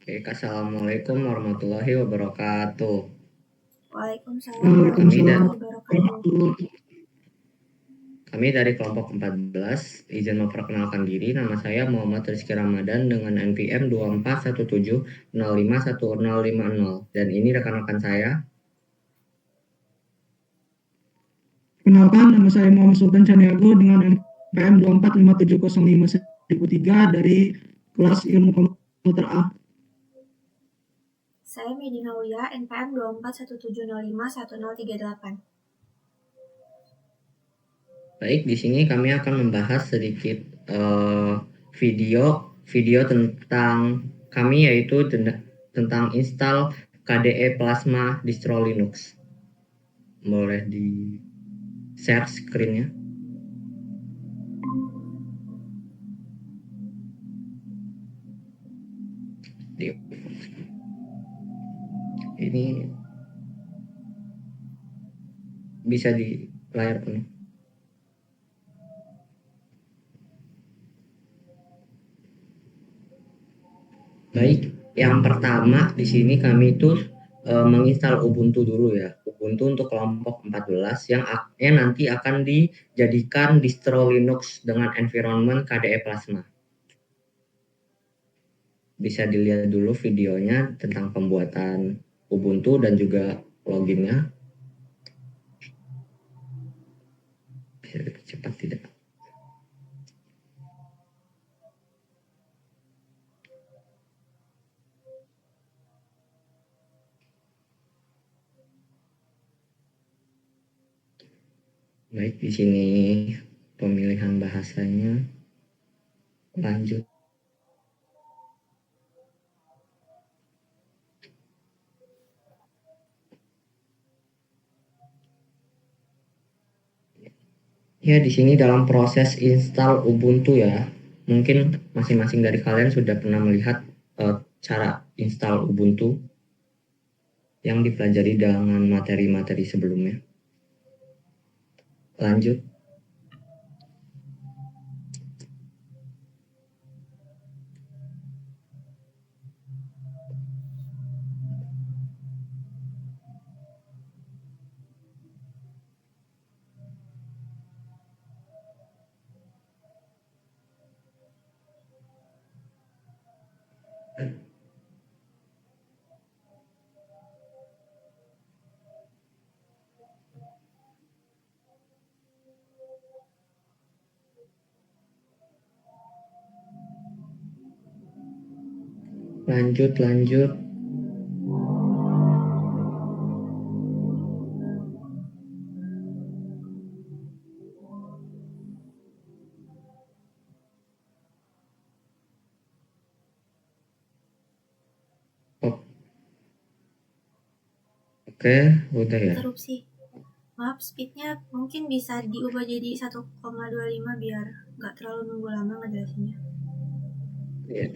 Oke, Assalamualaikum warahmatullahi wabarakatuh. Waalaikumsalam Kami, warahmatullahi wabarakatuh. kami dari kelompok 14, izin memperkenalkan diri, nama saya Muhammad Rizky Ramadan dengan NPM 2417051050. Dan ini rekan-rekan saya. Kenalkan, nama saya Muhammad Sultan Caniago dengan NPM 2457051003 dari kelas Ilmu Komputer A. Saya Medina Ulia, NPM 2417051038. Baik, di sini kami akan membahas sedikit video tentang kami, yaitu tentang install KDE Plasma distro Linux. Boleh di share screen-nya. Ini bisa di layar penuh. Baik, yang pertama di sini kami itu menginstal Ubuntu dulu ya. Ubuntu untuk kelompok 14 yang nanti akan dijadikan distro Linux dengan environment KDE Plasma. Bisa dilihat dulu videonya tentang pembuatan Ubuntu dan juga loginnya. Bisa cepat tidak? Baik, di sini pemilihan bahasanya. Lanjut. Ya, di sini dalam proses install Ubuntu ya. Mungkin masing-masing dari kalian sudah pernah melihat cara install Ubuntu yang dipelajari dengan materi-materi sebelumnya. Lanjut. Lanjut. Oke, udah ya. Interupsi. Maaf, speednya mungkin bisa diubah jadi 1,25 biar nggak terlalu nunggu lama ngejelasinnya. Ya.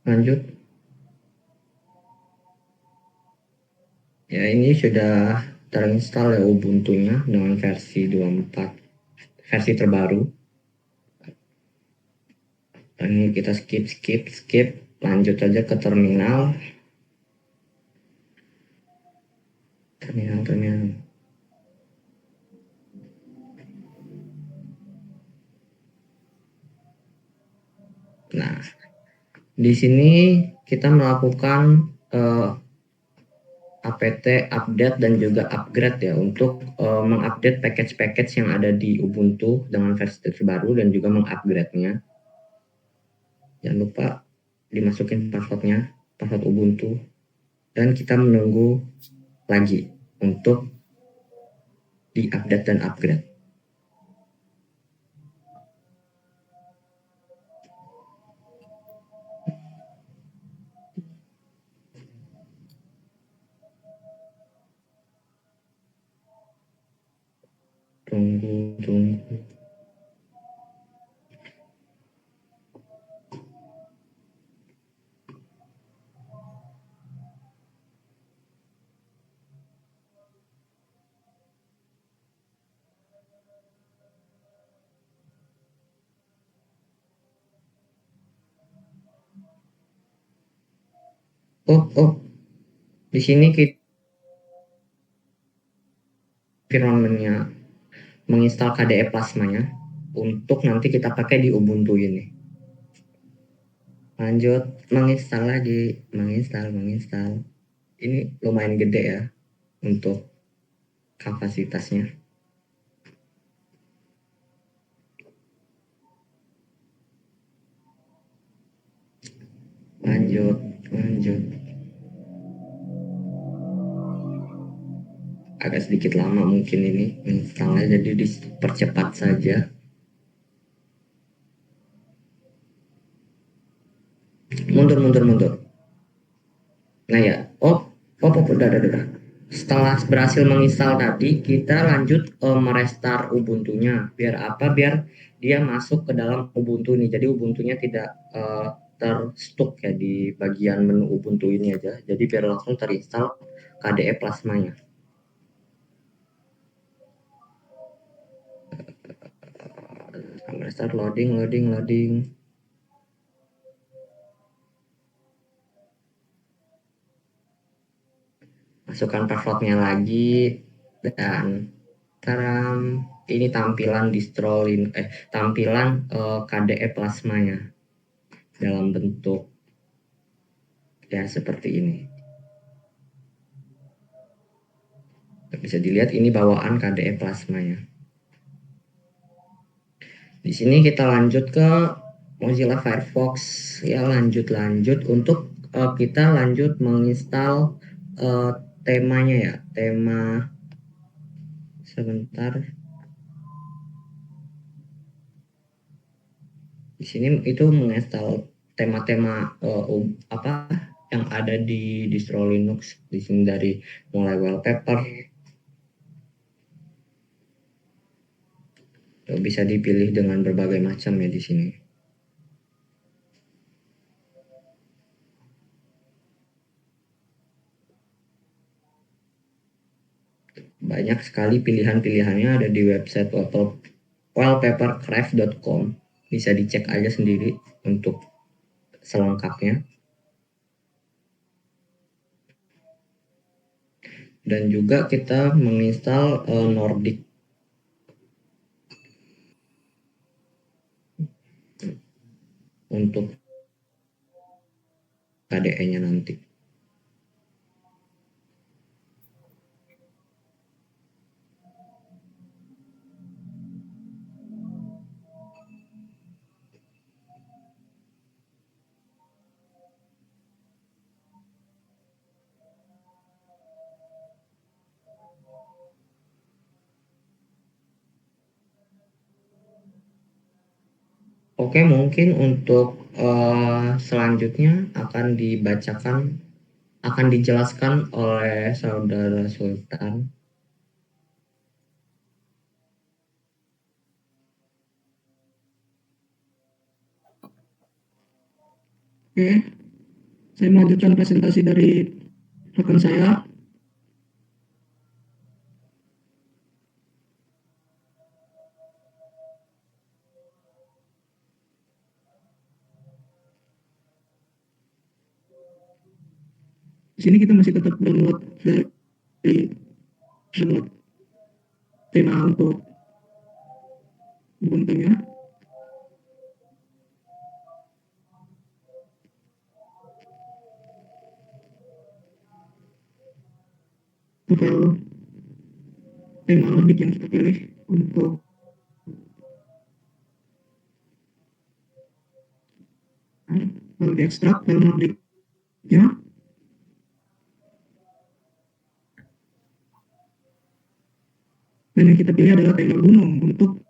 Lanjut. Ya, ini sudah terinstall ya Ubuntu-nya dengan versi 24, versi terbaru. Dan ini kita skip, lanjut aja ke terminal. Nah, di sini kita melakukan apt update dan juga upgrade ya untuk mengupdate package-package yang ada di Ubuntu dengan versi terbaru dan juga mengupgrade-nya. Jangan lupa dimasukin password Ubuntu, dan kita menunggu lagi untuk di-update dan upgrade. Tunggu. Oh, di sini kita environment-nya menginstal KDE Plasma-nya untuk nanti kita pakai di Ubuntu ini. Lanjut, menginstal lagi, menginstal. Ini lumayan gede ya untuk kapasitasnya. Lanjut. Agak sedikit lama mungkin ini installnya, jadi dipercepat saja. Mundur. Nah ya, udah. Setelah berhasil menginstal tadi, kita lanjut merestart Ubuntu-nya. Biar apa? Biar dia masuk ke dalam Ubuntu ini. Jadi Ubuntu-nya tidak terstuck ya di bagian menu Ubuntu ini aja. Jadi biar langsung terinstall KDE Plasma-nya. Restart, loading. Masukkan passwordnya lagi dan taram, ini tampilan KDE Plasma-nya dalam bentuk ya seperti ini. Bisa dilihat ini bawaan KDE Plasma-nya. Di sini kita lanjut ke Mozilla Firefox ya, lanjut untuk kita lanjut menginstal temanya ya, tema sebentar. Di sini itu menginstal tema-tema apa yang ada di distro Linux. Di sini dari mulai wallpaper bisa dipilih dengan berbagai macam ya di sini. Banyak sekali pilihan-pilihannya ada di website wallpapercraft.com. Bisa dicek aja sendiri untuk selengkapnya. Dan juga kita menginstal Nordic untuk KDE-nya nanti. Oke, mungkin untuk selanjutnya akan dijelaskan oleh Saudara Sultan. Oke, saya melanjutkan presentasi dari rekan saya. Di sini kita masih tetap download tema untuk Ubuntu-nya. File tema Nordic yang kita pilih untuk lalu diekstrak file Nordic-nya. Dan yang kita pilih adalah tema gunung untuk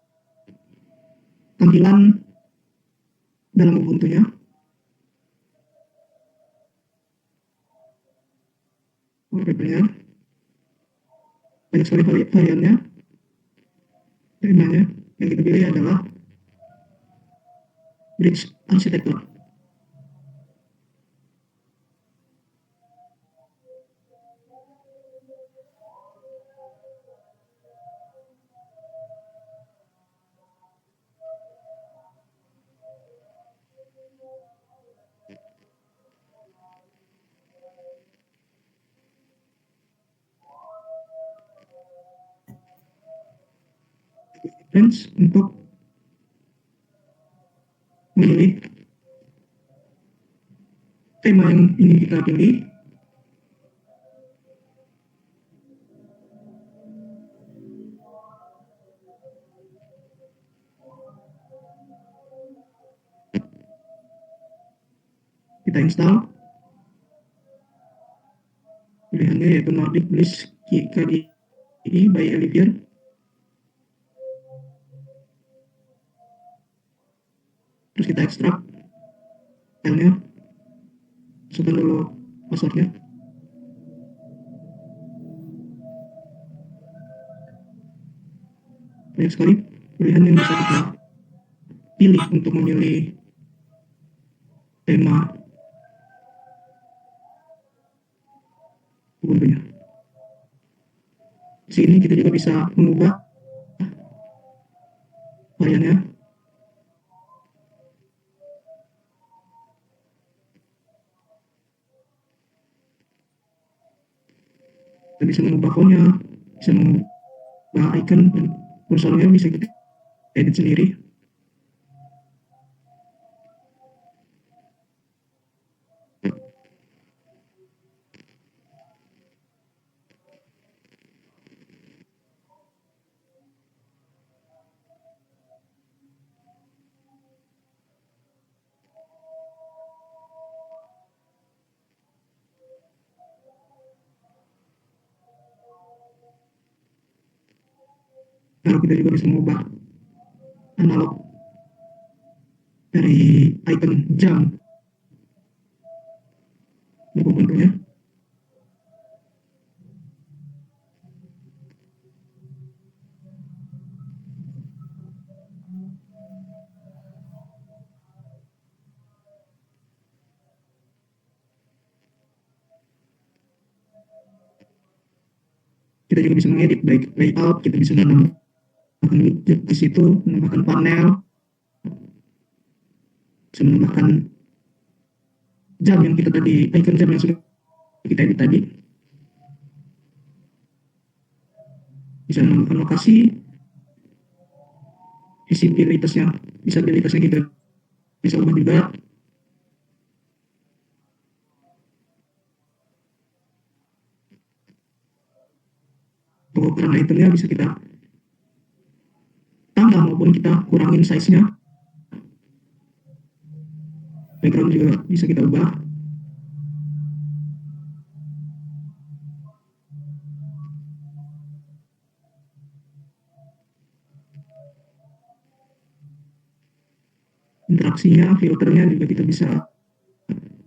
tampilan dalam Ubuntu-nya. Wallpaper-nya. Banyak sekali variannya. Temanya yang kita pilih adalah Bridge Architecture. range untuk memilih tema yang ingin kita pilih. Kita install. Pilihannya yaitu Nordic Bliss KDE by Olivier. Terus kita ekstrak filenya, masukkan dulu passwordnya. Banyak sekali pilihan yang bisa kita pilih untuk memilih tema Ubuntu-nya. Di sini kita juga bisa mengubah variannya. Kita bisa mengubah fontnya, bisa mengubah icon, dan kursornya bisa kita edit sendiri. Lalu kita juga bisa mengubah analog dari icon jam di Ubuntu-nya. Kita juga bisa mengedit baik layout, kita bisa menambahkan widget di situ, menambahkan panel, bisa menambahkan jam yang kita tadi, icon jam yang sudah kita edit tadi. Bisa menambahkan lokasi, visibilitasnya kita bisa ubah juga. Untuk ukuran itemnya bisa kita tambah maupun kita kurangin size-nya. Background juga bisa kita ubah. Interaksinya, filternya juga kita bisa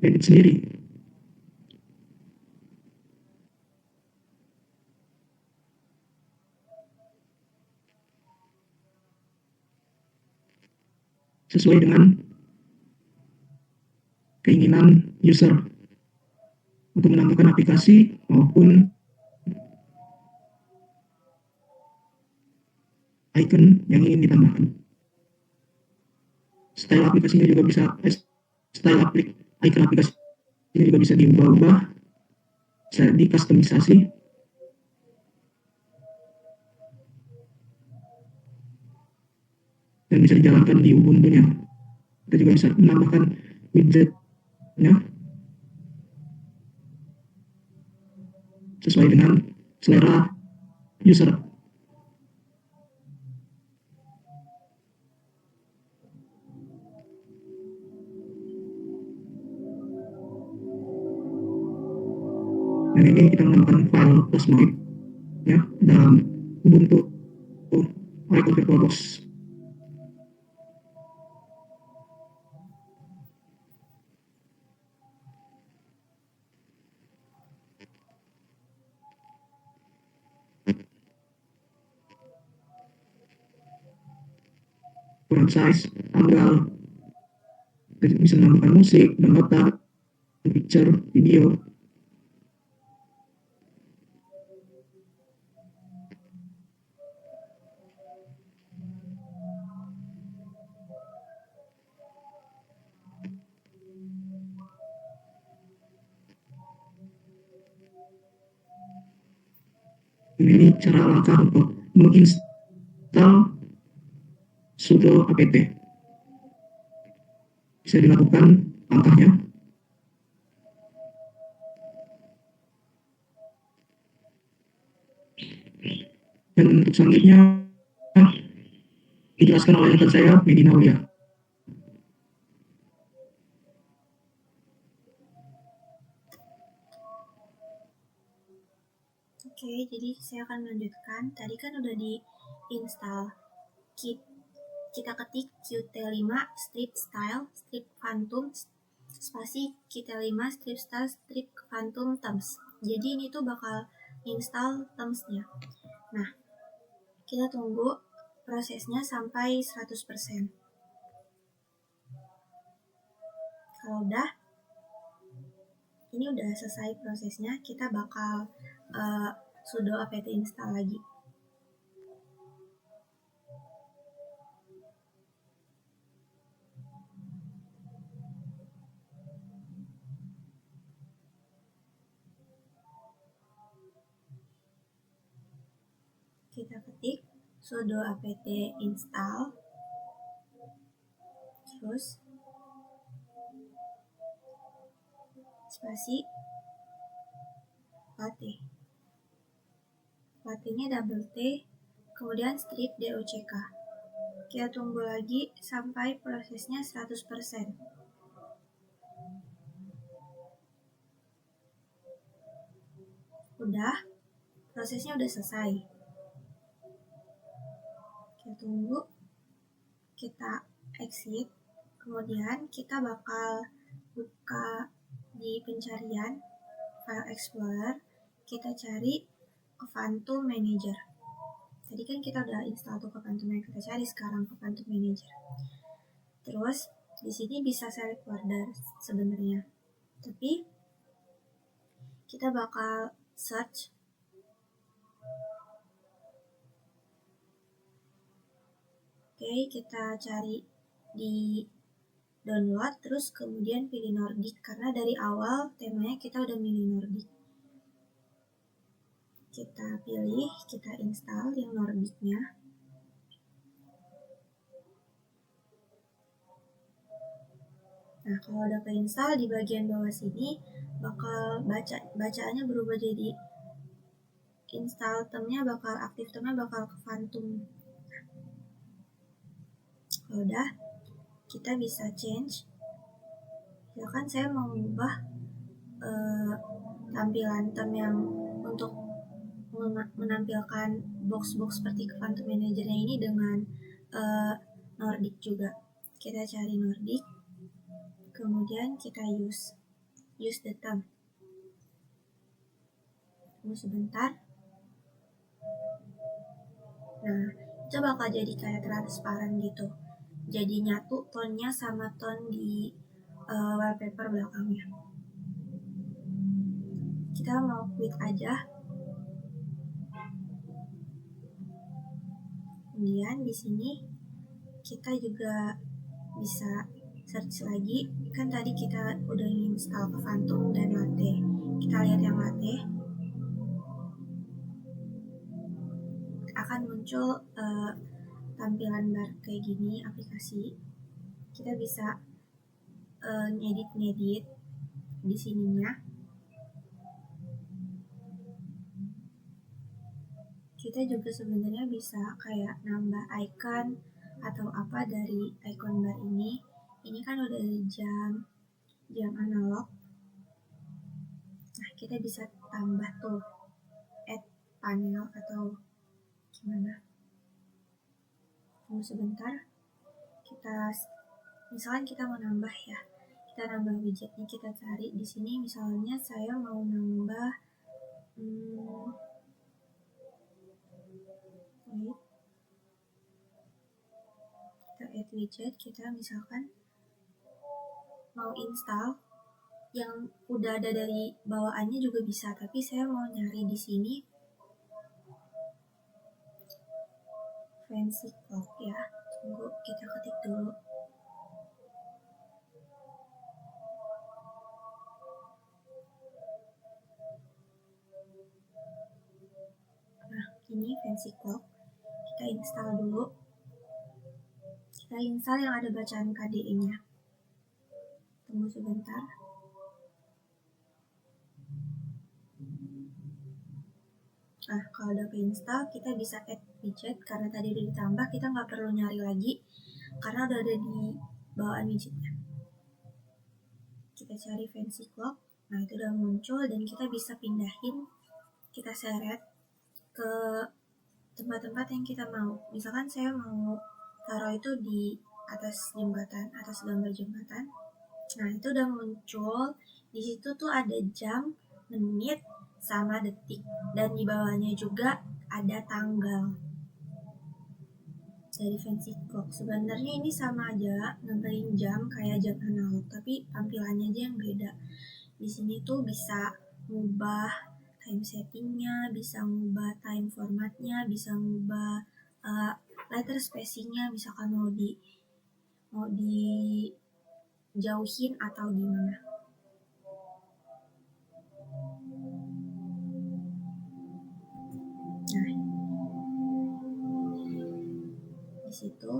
edit sendiri. Sesuai dengan keinginan user untuk menambahkan aplikasi maupun icon yang ingin ditambahkan. Style aplikasinya juga bisa, icon aplikasinya juga bisa diubah-ubah, bisa dikustomisasi. Dan bisa dijalankan di Ubuntu-nya. Kita juga bisa menambahkan widget-nya sesuai dengan selera user. Dan ini kita menambahkan file plasmoid ya dalam Ubuntu Oracle VirtualBox. Ukuran size, tanggal, kita bisa menambahkan musik, dan nota, picture, video. Ini cara langkah untuk menginstal sudo apt. Bisa dilakukan langkahnya. Dan untuk selanjutnya dijelaskan oleh rekan saya, Medina Aulia. Oke, jadi saya akan melanjutkan. Tadi kan udah di install. Kita ketik Qt5 strip style strip phantom spasi Qt5 strip style strip phantom themes. Jadi ini tuh bakal install themesnya. Nah, kita tunggu prosesnya sampai 100%. Kalau udah, ini udah selesai prosesnya, kita bakal sudo apt install lagi. Kita ketik sudo apt install, terus spasi latte. Latte-nya double T, kemudian strip dock. Kita tunggu lagi sampai prosesnya 100%. Udah, prosesnya udah selesai. Kita tunggu, kita exit, kemudian kita bakal buka di pencarian File Explorer, kita cari Phantom Manager. Tadi kan kita udah install tuh Phantom Manager, kita cari sekarang Phantom Manager. Terus di sini bisa select order sebenarnya, tapi kita bakal search Oke, kita cari di download, terus kemudian pilih Nordic, karena dari awal temanya kita udah milih Nordic. Kita pilih, kita install yang Nordicnya. Nah, kalau udah keinstall, di bagian bawah sini bakal bacaannya berubah jadi install termnya bakal aktif, termnya bakal ke Phantom. Kalau udah, kita bisa change. Ya kan saya mau mengubah tampilan term yang untuk menampilkan box-box seperti ke Phantom Manager-nya ini dengan Nordic juga. Kita cari Nordic, kemudian kita use the term. Tunggu sebentar. Nah, itu bakal jadi kayak transparan gitu. Jadi nyatu tone-nya sama tone di wallpaper belakangnya. Kita mau quit aja. Kemudian di sini kita juga bisa search lagi. Kan tadi kita udah install ke Phantom dan Latte. Kita lihat yang Latte. Akan muncul tampilan bar kayak gini aplikasi. Kita bisa ngedit di sininya. Kita juga sebenarnya bisa kayak nambah icon atau apa dari icon bar ini. Ini kan udah jam analog. Nah, kita bisa tambah tuh add panel atau gimana. Tunggu sebentar. Misalkan kita mau nambah ya. Kita nambah widgetnya, kita cari di sini. Misalnya saya mau nambah kita add widget, kita misalkan mau install yang udah ada dari bawaannya juga bisa, tapi saya mau nyari di sini fancy clock ya. Tunggu, kita ketik dulu. Nah, ini fancy clock. Kita install dulu. Kita install yang ada bacaan KDE-nya. Tunggu sebentar. Nah, kalau udah keinstall, kita bisa add widget. Karena tadi udah ditambah, kita nggak perlu nyari lagi karena udah ada di bawaan widgetnya. Kita cari fancy clock. Nah, itu udah muncul dan kita bisa pindahin, kita seret ke tempat-tempat yang kita mau. Misalkan saya mau taruh itu di atas jembatan, atas gambar jembatan. Nah, itu udah muncul. Di situ tuh ada jam, menit, sama detik. Dan di bawahnya juga ada tanggal dari fancy clock. Sebenarnya ini sama aja nambahin jam kayak jam analog, tapi tampilannya aja yang beda. Di sini tuh bisa ngubah time settingnya, bisa ngubah time formatnya, bisa ngubah letter spacingnya, misalkan mau dijauhin atau gimana. Nah, di situ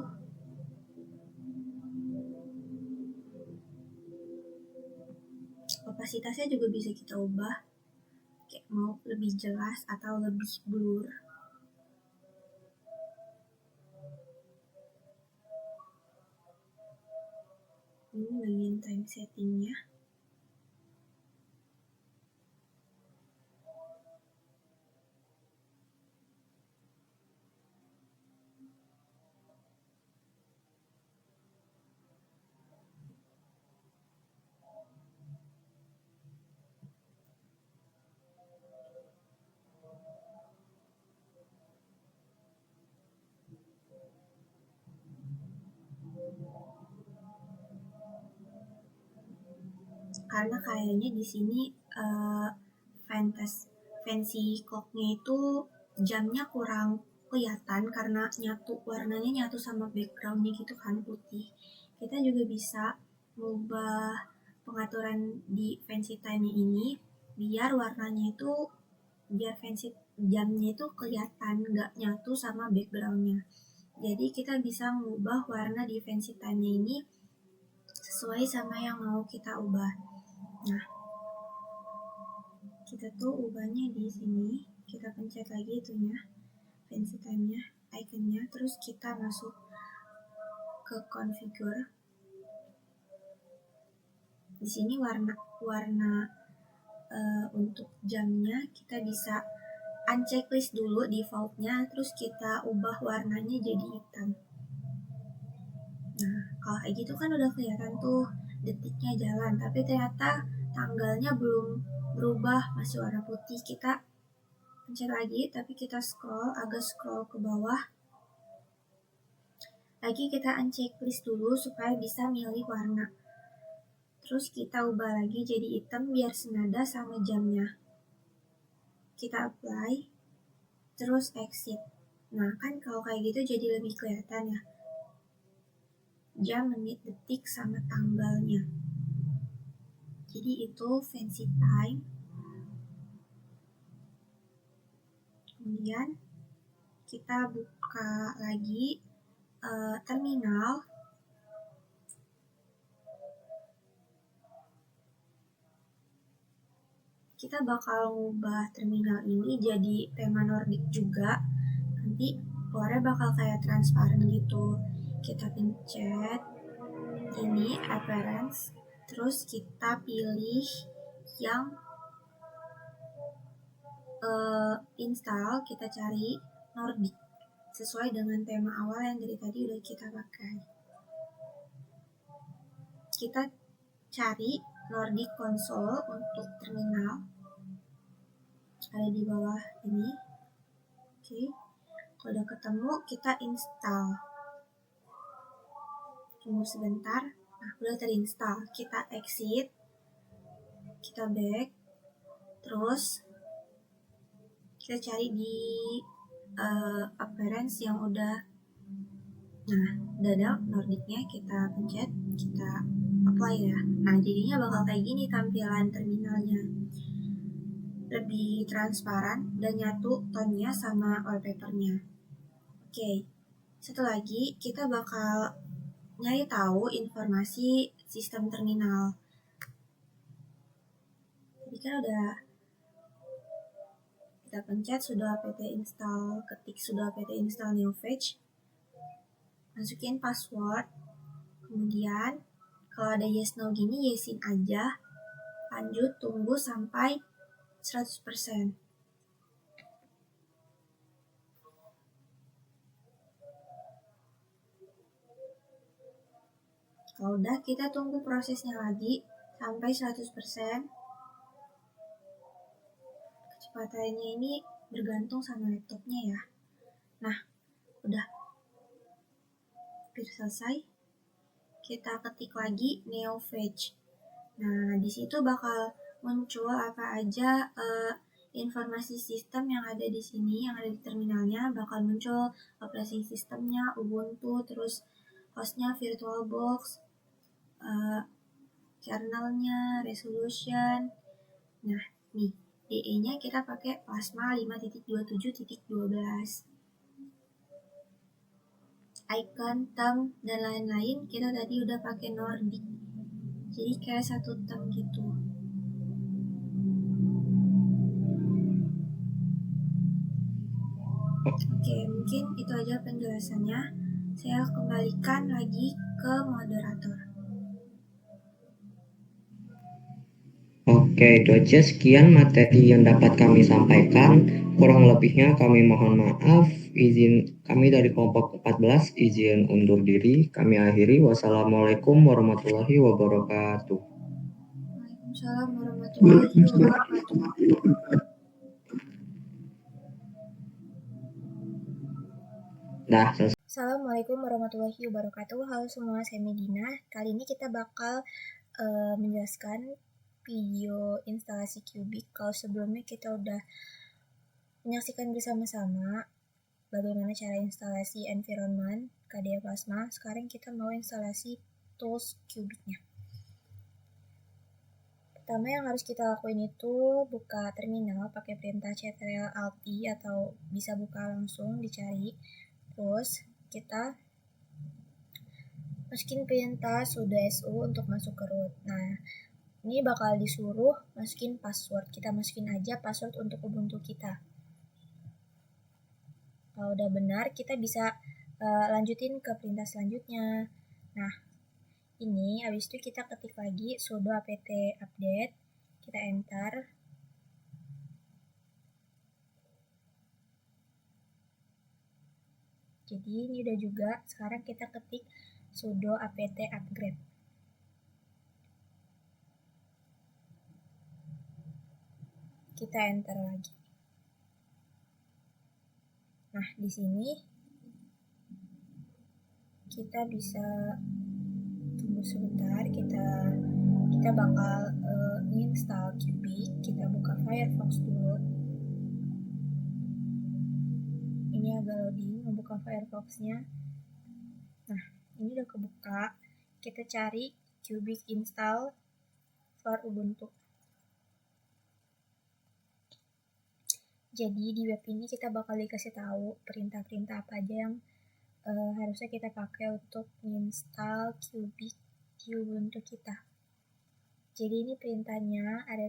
opasitasnya juga bisa kita ubah, kayak mau lebih jelas atau lebih blur. Ini bagian time settingnya. Karena kayaknya di sini fancy clock-nya itu jamnya kurang kelihatan karena warnanya nyatu sama background-nya gitu kan, putih. Kita juga bisa mengubah pengaturan di fancy time-nya ini biar warnanya itu, biar fancy jamnya itu kelihatan nggak nyatu sama background-nya. Jadi kita bisa mengubah warna di fancy time-nya ini sesuai sama yang mau kita ubah. Nah, kita tuh ubahnya di sini. Kita pencet lagi itunya, fancy time-nya, iconnya, terus kita masuk ke configure. Di sini warna untuk jamnya kita bisa unchecklist dulu defaultnya, terus kita ubah warnanya jadi hitam. Nah, kalau kayak gitu kan udah kelihatan tuh detiknya jalan, tapi ternyata tanggalnya belum berubah, masih warna putih. Kita pencet lagi, tapi kita agak scroll ke bawah. Lagi kita unchecklist dulu supaya bisa milih warna. Terus kita ubah lagi jadi hitam biar senada sama jamnya. Kita apply, terus exit. Nah, kan kalau kayak gitu jadi lebih kelihatan ya, jam, menit, detik, sama tanggalnya. Jadi itu fancy time. Kemudian kita buka lagi terminal. Kita bakal ngubah terminal ini jadi tema Nordic juga. Nanti keluarnya bakal kayak transparan gitu. Kita pencet ini appearance, terus kita pilih yang install, kita cari Nordic sesuai dengan tema awal yang dari tadi udah kita pakai. Kita cari Nordic Console untuk terminal, ada di bawah ini. Oke, kalau udah ketemu kita install. Tunggu sebentar. Nah, udah terinstall. Kita exit, kita back, terus kita cari di appearance yang udah. Nah, udah ada Nordicnya, kita pencet, kita apply ya. Nah, jadinya bakal kayak gini tampilan terminalnya. Lebih transparan dan nyatu tone-nya sama wallpaper-nya. Oke, satu lagi kita bakal nyari tahu informasi sistem terminal. Jadi kan udah kita pencet sudo apt install, ketik sudo apt install NeoFetch, masukin password, kemudian kalau ada yes no gini yesin aja, lanjut tunggu sampai 100%. Kalau udah kita tunggu prosesnya lagi sampai 100%. Kecepatannya ini bergantung sama laptopnya ya. Nah, udah hampir selesai. Kita ketik lagi NeoFetch. Nah, di situ bakal muncul apa aja informasi sistem yang ada di sini, yang ada di terminalnya, bakal muncul operating sistemnya, Ubuntu, terus hostnya VirtualBox, kernelnya, resolution. Nah, nih, DE-nya kita pakai Plasma 5.27.12. Icon, thumb, dan lain-lain kita tadi udah pakai Nordic. Jadi kayak satu thumb gitu. Oke, mungkin itu aja penjelasannya. Saya kembalikan lagi ke moderator. Oke, itu aja sekian materi yang dapat kami sampaikan. Kurang lebihnya kami mohon maaf. Kami dari kelompok 14 izin undur diri. Kami akhiri. Wassalamualaikum warahmatullahi wabarakatuh. Waalaikumsalam warahmatullahi wabarakatuh. Dah, selesai. Assalamualaikum warahmatullahi wabarakatuh. Halo semua, saya Medina. Kali ini kita bakal menjelaskan video instalasi Cubic. Kalau sebelumnya kita udah menyaksikan bersama-sama bagaimana cara instalasi environment KDE Plasma. Sekarang kita mau instalasi tools Cubic-nya. Pertama yang harus kita lakuin itu buka terminal pakai perintah Ctrl Alt I atau bisa buka langsung dicari. Terus kita masukin perintah sudo su untuk masuk ke root. Nah, ini bakal disuruh masukin password. Kita masukin aja password untuk Ubuntu kita. Kalau udah benar, kita bisa lanjutin ke perintah selanjutnya. Nah, ini habis itu kita ketik lagi sudo apt update, kita enter. Jadi ini udah juga. Sekarang kita ketik sudo apt upgrade. Kita enter lagi. Nah, di sini kita bisa tunggu sebentar. Kita bakal install Cubic. Kita buka Firefox dulu. Ini agak loading membuka Firefox-nya. Nah, ini udah kebuka. Kita cari Cubic install for Ubuntu. Jadi di web ini kita bakal dikasih tahu perintah-perintah apa aja yang harusnya kita pakai untuk install Cubic di Ubuntu kita. Jadi ini perintahnya ada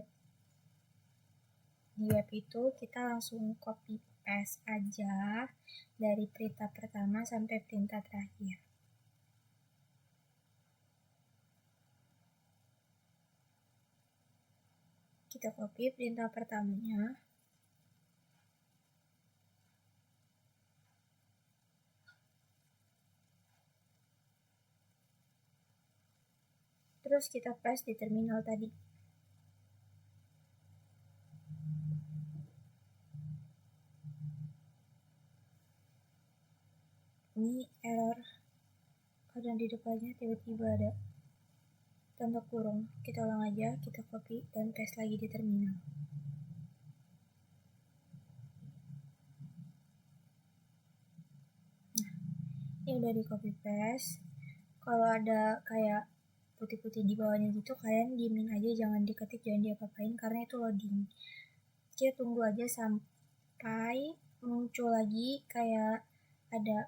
di web itu, kita langsung copy paste aja dari perintah pertama sampai perintah terakhir. Kita copy perintah pertamanya. Terus kita paste di terminal tadi. Ini error karena di depannya tiba-tiba ada tanda kurung. Kita ulang aja, kita copy dan paste lagi di terminal. Nah, ini udah di copy paste. Kalau ada kayak putih-putih di bawahnya gitu, kalian diemin aja, jangan diketik, jangan diapa-apain karena itu loading. Kita tunggu aja sampai muncul lagi kayak ada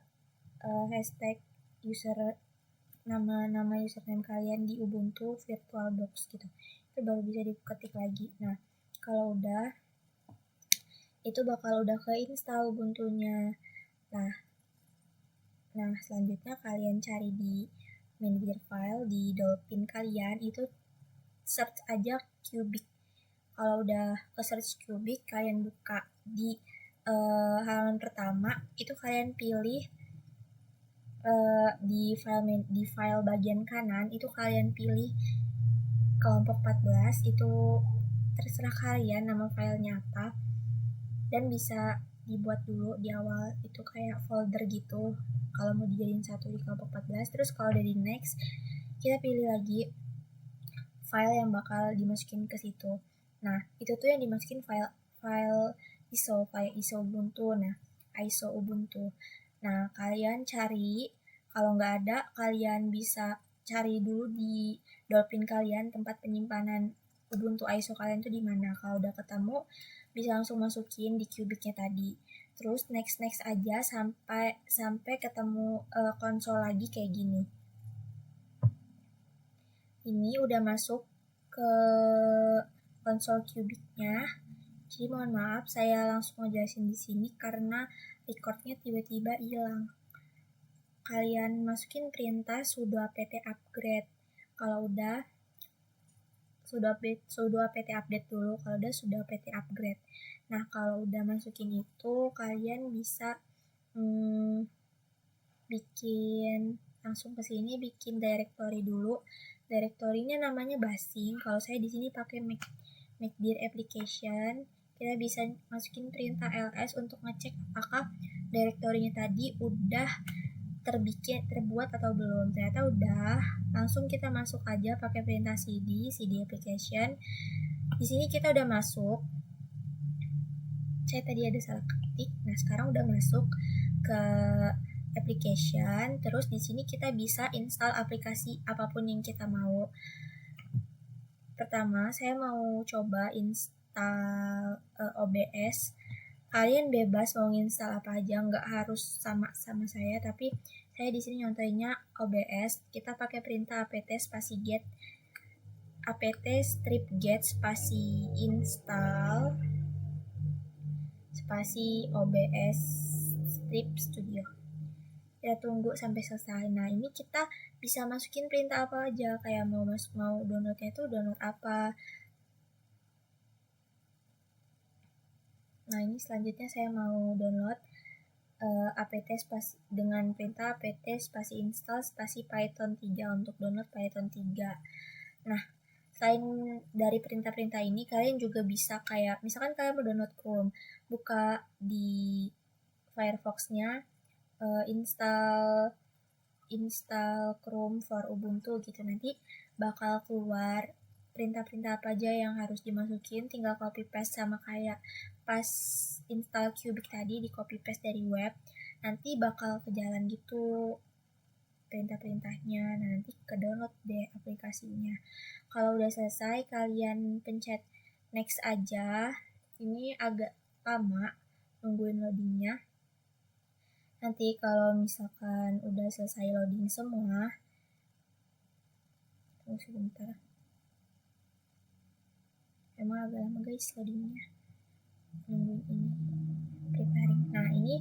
hashtag user nama username kalian di Ubuntu VirtualBox gitu. Itu baru bisa diketik lagi. Nah, kalau udah, itu bakal udah keinstall Ubuntunya. Nah, selanjutnya kalian cari di manager file di Dolphin kalian, itu search aja Cubic. Kalau udah ke search Cubic, kalian buka di halaman pertama, itu kalian pilih di file bagian kanan, itu kalian pilih kelompok 14, itu terserah kalian nama filenya apa, dan bisa dibuat dulu di awal, itu kayak folder gitu kalau mau dijadiin satu di kelompok 14. Terus kalau udah di next, kita pilih lagi file yang bakal dimasukin ke situ. Nah, itu tuh yang dimasukin file ISO, kayak ISO Ubuntu. Nah, ISO Ubuntu. Nah, kalian cari, kalau nggak ada, kalian bisa cari dulu di Dolphin kalian tempat penyimpanan Ubuntu ISO kalian tuh di mana. Kalau udah ketemu, bisa langsung masukin di Cubic-nya tadi. Terus next aja sampai ketemu konsol lagi kayak gini. Ini udah masuk ke konsol Cubic-nya. Jadi mohon maaf, saya langsung ngejelasin di sini karena recordnya tiba-tiba hilang. Kalian masukin perintah sudo apt upgrade. Kalau udah, sudo apt update dulu. Kalau udah, sudo apt upgrade. Nah, kalau udah masukin itu, kalian bisa bikin langsung ke sini, bikin directory dulu. Directory-nya namanya basing. Kalau saya di sini pakai MacDir application. Kita bisa masukin perintah ls untuk ngecek apakah directory-nya tadi udah terbuat atau belum. Ternyata udah. Langsung kita masuk aja pakai perintah cd application. Di sini kita udah masuk. Saya tadi ada salah ketik. Nah, sekarang udah masuk ke application. Terus di sini kita bisa install aplikasi apapun yang kita mau. Pertama, saya mau coba install OBS. Kalian bebas mau install apa aja, nggak harus sama saya, tapi saya di sini nyontohinnya OBS. Kita pakai perintah apt spasi get, apt strip get spasi install spasi OBS strip studio. Kita tunggu sampai selesai. Nah, ini kita bisa masukin perintah apa aja, kayak mau downloadnya itu download apa. Nah, ini selanjutnya saya mau download apt spasi dengan perintah apt spasi install spasi python 3 untuk download python 3. Nah, selain dari perintah-perintah ini, kalian juga bisa kayak, misalkan kalian mau download Chrome, buka di Firefox-nya, install Chrome for Ubuntu gitu. Nanti bakal keluar perintah-perintah apa aja yang harus dimasukin, tinggal copy paste sama kayak pas install Cubic tadi, di copy paste dari web, nanti bakal ke jalan gitu perintah-perintahnya. Nah, nanti ke download deh aplikasinya. Kalau udah selesai, kalian pencet next aja. Ini agak lama nungguin loadingnya. Nanti kalau misalkan udah selesai loading semua, tunggu sebentar. Emang agak lama guys loadingnya. Nungguin ini preparing. Nah, ini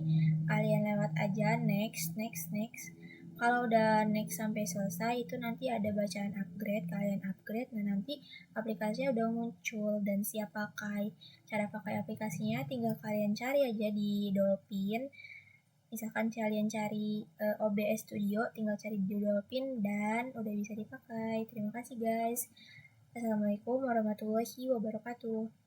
kalian lewat aja next. Kalau udah next sampai selesai, itu nanti ada bacaan upgrade, kalian upgrade. Nah, nanti aplikasinya udah muncul dan siap pakai. Cara pakai aplikasinya tinggal kalian cari aja di Dolphin. Misalkan kalian cari OBS Studio, tinggal cari di Dolphin dan udah bisa dipakai. Terima kasih guys. Assalamualaikum warahmatullahi wabarakatuh.